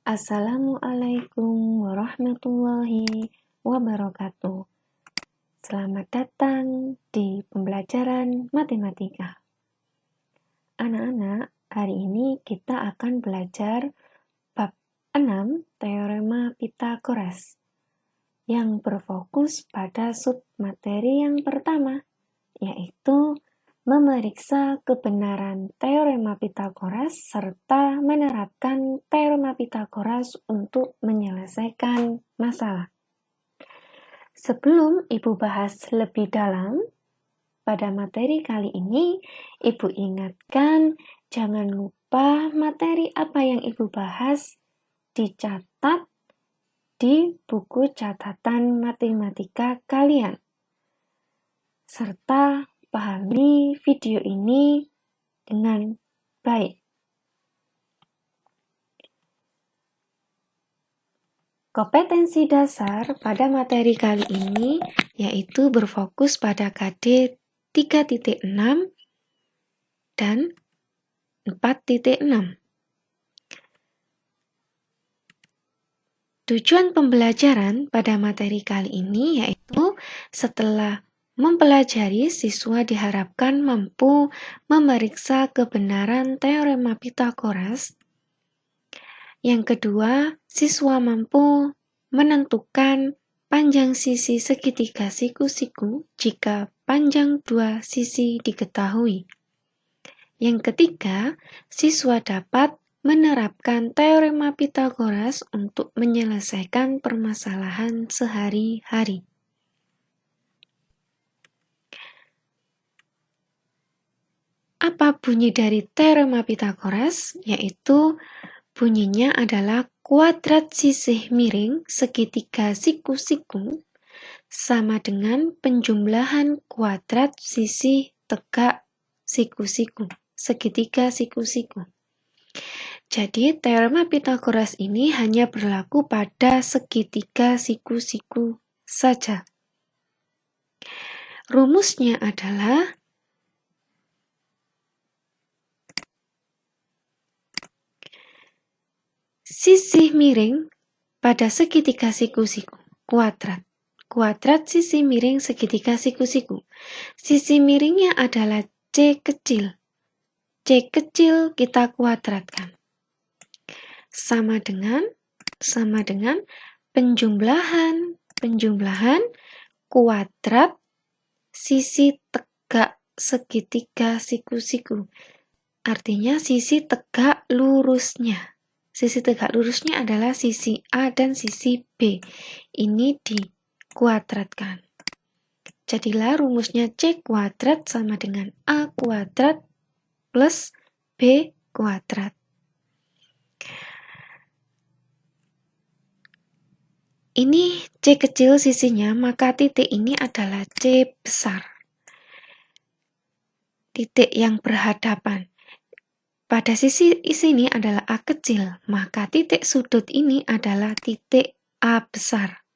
Assalamualaikum warahmatullahi wabarakatuh. Selamat datang di pembelajaran matematika. Anak-anak, hari ini kita akan belajar bab 6 Teorema Pythagoras yang berfokus pada submateri yang pertama, yaitu memeriksa kebenaran Teorema Pythagoras serta menerapkan Teorema Pythagoras untuk menyelesaikan masalah. Sebelum Ibu bahas lebih dalam, pada materi kali ini, Ibu ingatkan jangan lupa materi apa yang Ibu bahas dicatat di buku catatan matematika kalian. Serta pahami video ini dengan baik. Kompetensi dasar pada materi kali ini yaitu berfokus pada KD 3.6 dan 4.6. Tujuan pembelajaran pada materi kali ini yaitu setelah mempelajari, siswa diharapkan mampu memeriksa kebenaran Teorema Pythagoras. Yang kedua, siswa mampu menentukan panjang sisi segitiga siku-siku jika panjang dua sisi diketahui. Yang ketiga, siswa dapat menerapkan Teorema Pythagoras untuk menyelesaikan permasalahan sehari-hari. Apa bunyi dari Teorema Pythagoras? Yaitu bunyinya adalah kuadrat sisih miring segitiga siku-siku sama dengan penjumlahan kuadrat sisih tegak siku-siku, segitiga siku-siku. Jadi, Teorema Pythagoras ini hanya berlaku pada segitiga siku-siku saja. Rumusnya adalah sisih miring pada segitiga siku-siku, kuadrat sisi miring segitiga siku-siku. Sisi miringnya adalah C kecil. C kecil kita kuadratkan. Sama dengan penjumlahan kuadrat sisi tegak segitiga siku-siku. Artinya sisi tegak lurusnya. Sisi tegak lurusnya adalah sisi A dan sisi B. Ini dikuadratkan. Jadilah rumusnya C kuadrat sama dengan A kuadrat plus B kuadrat. Ini C kecil sisinya, maka titik ini adalah C besar. Titik yang berhadapan. Pada sisi sini adalah A kecil, maka titik sudut ini adalah titik A besar.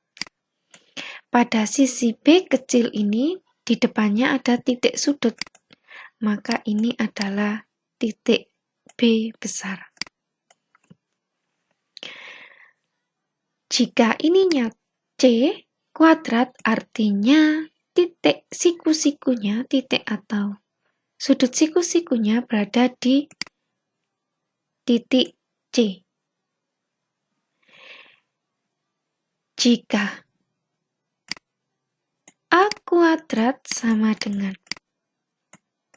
Pada sisi B kecil ini, di depannya ada titik sudut, maka ini adalah titik B besar. Jika ininya C kuadrat, artinya titik siku-sikunya, titik atau sudut siku-sikunya berada di titik C. Jika A kuadrat sama dengan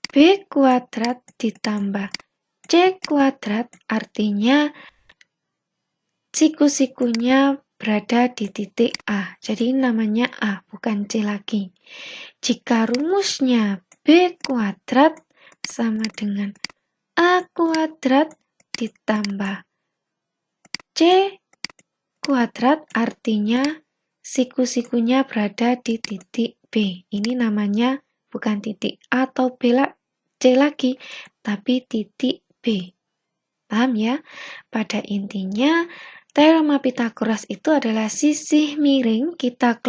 B kuadrat ditambah C kuadrat, artinya siku-sikunya berada di titik A. Jadi namanya A, bukan C lagi. Jika rumusnya B kuadrat sama dengan A kuadrat ditambah C kuadrat, artinya siku-sikunya berada di titik B. Ini namanya bukan titik A atau C lagi, tapi titik B. Paham ya? Pada intinya, Teorema Pythagoras itu adalah sisih miring kita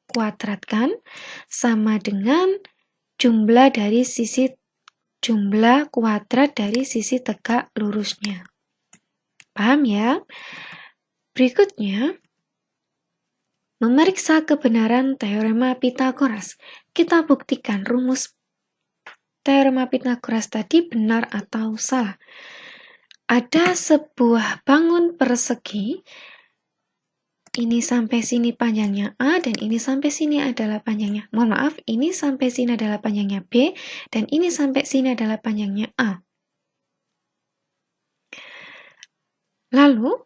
kuadratkan sama dengan jumlah kuadrat dari sisi tegak lurusnya. Paham ya? Berikutnya, memeriksa kebenaran teorema Pythagoras. Kita buktikan rumus teorema Pythagoras tadi benar atau salah. Ada sebuah bangun persegi, ini sampai sini panjangnya A, dan ini sampai sini adalah panjangnya. Mohon maaf, ini sampai sini adalah panjangnya B, dan ini sampai sini adalah panjangnya A. Lalu,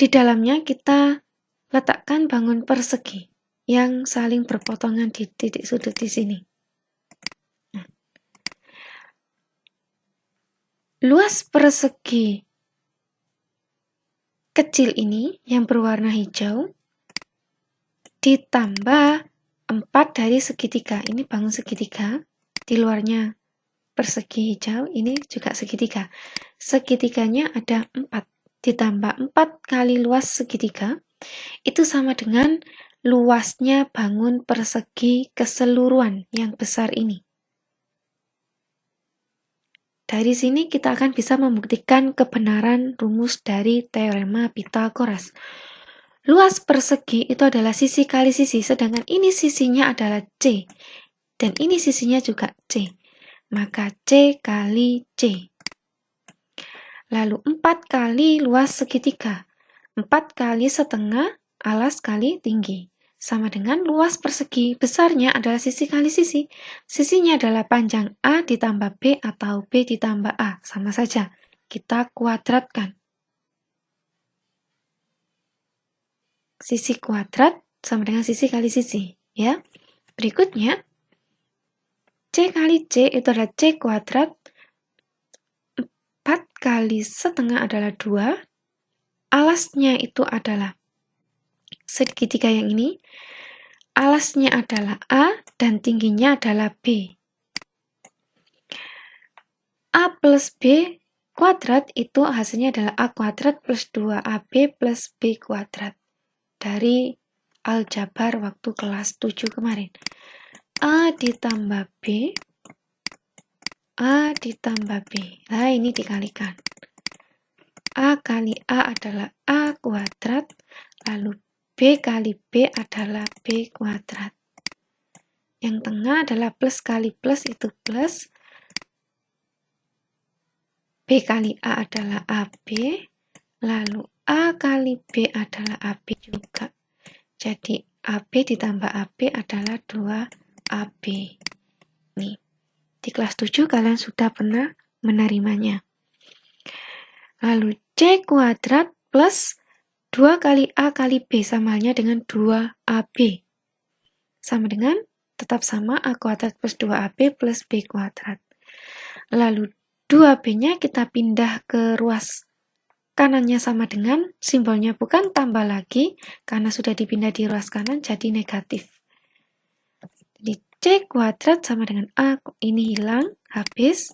di dalamnya kita letakkan bangun persegi yang saling berpotongan di titik sudut di sini. Nah, luas persegi kecil ini yang berwarna hijau ditambah 4 dari segitiga. Ini bangun segitiga, di luarnya persegi hijau, ini juga segitiga. Segitiganya ada 4, ditambah 4 kali luas segitiga, itu sama dengan luasnya bangun persegi keseluruhan yang besar ini. Dari sini kita akan bisa membuktikan kebenaran rumus dari teorema Pythagoras. Luas persegi itu adalah sisi kali sisi, sedangkan ini sisinya adalah C, dan ini sisinya juga C. Maka C kali C. Lalu 4 kali luas segitiga. 4 kali setengah alas kali tinggi. Sama dengan luas persegi besarnya adalah sisi kali sisi. Sisinya adalah panjang A ditambah B atau B ditambah A. Sama saja. Kita kuadratkan. Sisi kuadrat sama dengan sisi kali sisi. Ya. Berikutnya, C kali C itu adalah C kuadrat. 4 kali setengah adalah 2. Alasnya itu adalah segitiga yang ini. Alasnya adalah A dan tingginya adalah B. A plus B kuadrat itu hasilnya adalah A kuadrat plus 2AB plus B kuadrat. Dari aljabar waktu kelas 7 kemarin. A ditambah B, A ditambah B. Nah, ini dikalikan. A kali A adalah A kuadrat, lalu B kali B adalah B kuadrat. Yang tengah adalah plus kali plus, itu plus. B kali A adalah AB, lalu A kali B adalah AB juga. Jadi AB ditambah AB adalah 2AB. Nih, di kelas 7 kalian sudah pernah menerimanya. Lalu C kuadrat plus 2 kali A kali B sama halnya dengan 2AB. Sama dengan, tetap sama A kuadrat plus 2AB plus B kuadrat. Lalu 2B-nya kita pindah ke ruas kanannya sama dengan, simbolnya bukan tambah lagi, karena sudah dipindah di ruas kanan jadi negatif. Jadi C kuadrat sama dengan A, ini hilang, habis.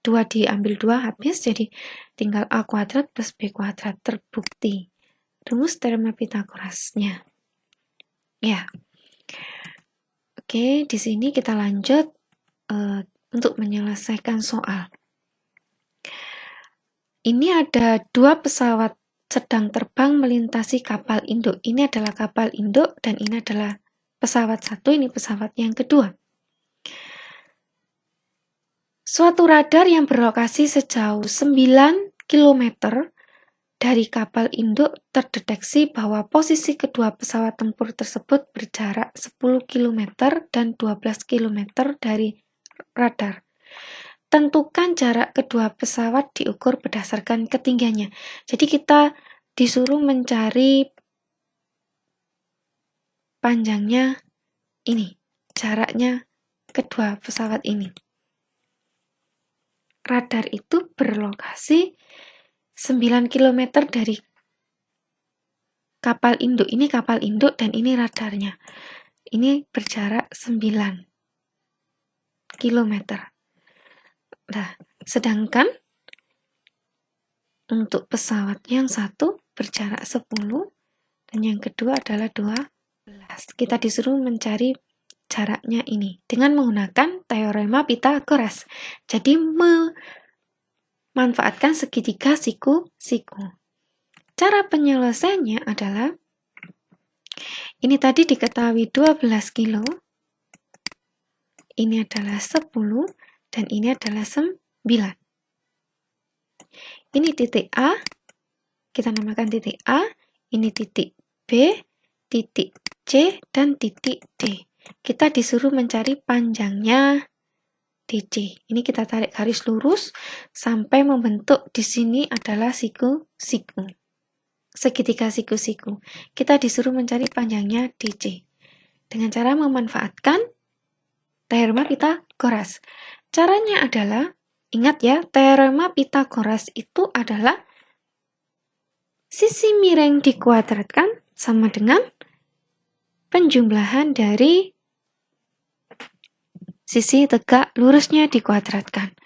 2 diambil 2 habis, jadi tinggal A kuadrat plus B kuadrat, terbukti. Rumus teorema Pythagorasnya. Ya. Oke, di sini kita lanjut untuk menyelesaikan soal. Ini ada 2 pesawat sedang terbang melintasi kapal induk. Ini adalah kapal induk dan ini adalah pesawat satu, ini pesawat yang kedua. Suatu radar yang berlokasi sejauh 9 km dari kapal induk terdeteksi bahwa posisi kedua pesawat tempur tersebut berjarak 10 km dan 12 km dari radar. Tentukan jarak kedua pesawat diukur berdasarkan ketinggiannya. Jadi kita disuruh mencari panjangnya ini, jaraknya kedua pesawat ini. Radar itu berlokasi 9 km dari kapal induk. Ini kapal induk dan ini radarnya. Ini berjarak 9 km. Nah, sedangkan untuk pesawat yang satu berjarak 10 dan yang kedua adalah 12. Kita disuruh mencari jaraknya ini dengan menggunakan teorema Pythagoras. Jadi memanfaatkan segitiga siku-siku. cara penyelesaiannya adalah ini tadi diketahui 12 kilo, ini adalah 10, dan ini adalah 9. Ini titik A, kita namakan titik A, ini titik B, titik C, dan titik D. Kita disuruh mencari panjangnya DC. Ini kita tarik garis lurus sampai membentuk di sini adalah siku-siku. Segitiga siku-siku. Kita disuruh mencari panjangnya DC. Dengan cara memanfaatkan teorema Pitagoras. Caranya adalah, ingat ya, teorema Pitagoras itu adalah sisi miring dikuadratkan sama dengan penjumlahan dari sisi tegak lurusnya dikuadratkan.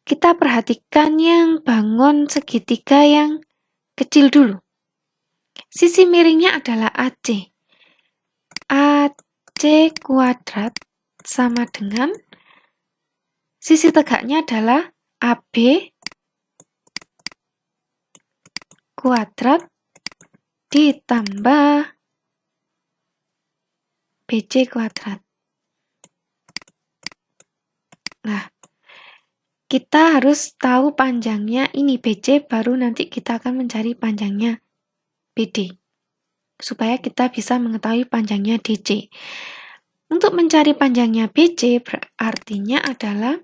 Kita perhatikan yang bangun segitiga yang kecil dulu. Sisi miringnya adalah AC. AC kuadrat sama dengan sisi tegaknya adalah AB kuadrat ditambah BC kuadrat. Nah, kita harus tahu panjangnya ini BC, baru nanti kita akan mencari panjangnya BD. Supaya kita bisa mengetahui panjangnya DC. Untuk mencari panjangnya BC, artinya adalah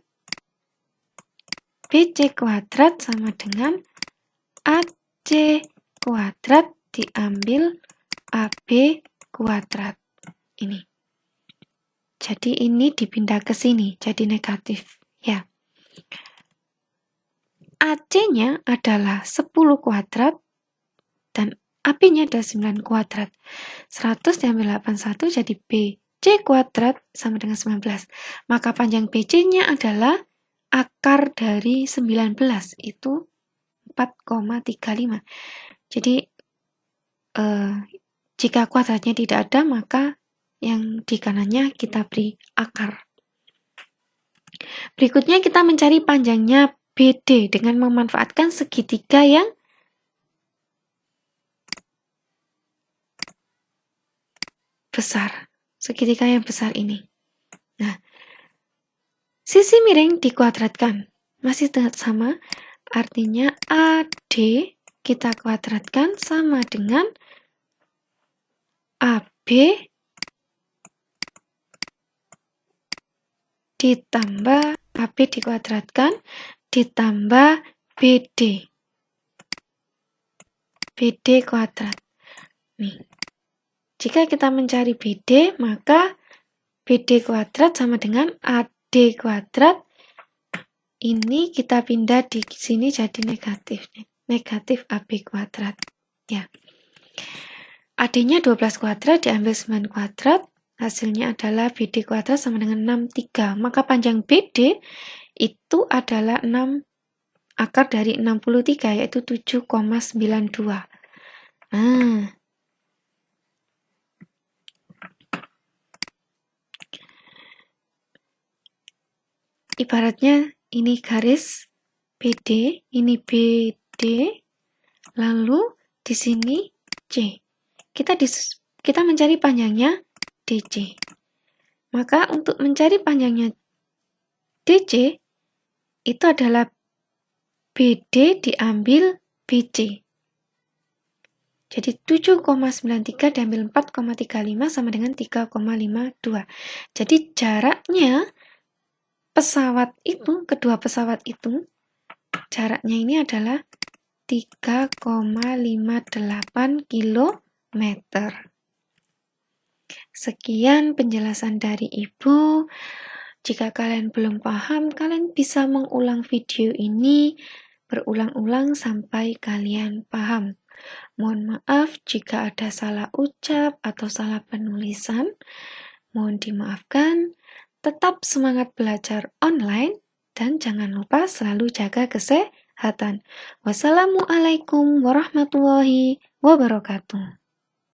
BC kuadrat sama dengan AC kuadrat diambil AB kuadrat. Ini. Jadi ini dipindah ke sini, jadi negatif. Ya. AC-nya adalah 10 kuadrat dan AB-nya adalah 9 kuadrat. 100 diambil 81 jadi BC kuadrat sama dengan 19. Maka panjang BC-nya adalah akar dari 19, itu 4,35. Jadi jika kuadratnya tidak ada, maka yang di kanannya kita beri akar. Berikutnya kita mencari panjangnya BD dengan memanfaatkan segitiga yang besar. Segitiga yang besar ini. Nah, sisi miring dikuadratkan. Masih sama, artinya AD kita kuadratkan sama dengan AB ditambah AB dikuadratkan ditambah BD. BD kuadrat. Nih. Jika kita mencari BD, maka BD kuadrat sama dengan AD kuadrat. Ini kita pindah di sini jadi negatif. Negatif AB kuadrat. Ya. AD-nya 12 kuadrat diambil 9 kuadrat. Hasilnya adalah BD kuadrat sama dengan 63. Maka panjang BD itu adalah 6 akar dari 63, yaitu 7,92. Nah, ibaratnya ini garis BD, ini BD, lalu di sini C. Kita mencari panjangnya DC. Maka untuk mencari panjangnya DC, itu adalah BD diambil BC. Jadi 7,93 diambil 4,35 sama dengan 3,52. Jadi jaraknya pesawat itu, kedua pesawat itu, jaraknya ini adalah 3,58 km. Sekian penjelasan dari Ibu. Jika kalian belum paham, kalian bisa mengulang video ini berulang-ulang sampai kalian paham. Mohon maaf jika ada salah ucap atau salah penulisan. Mohon dimaafkan. Tetap semangat belajar online dan jangan lupa selalu jaga kesehatan. Wassalamualaikum warahmatullahi wabarakatuh.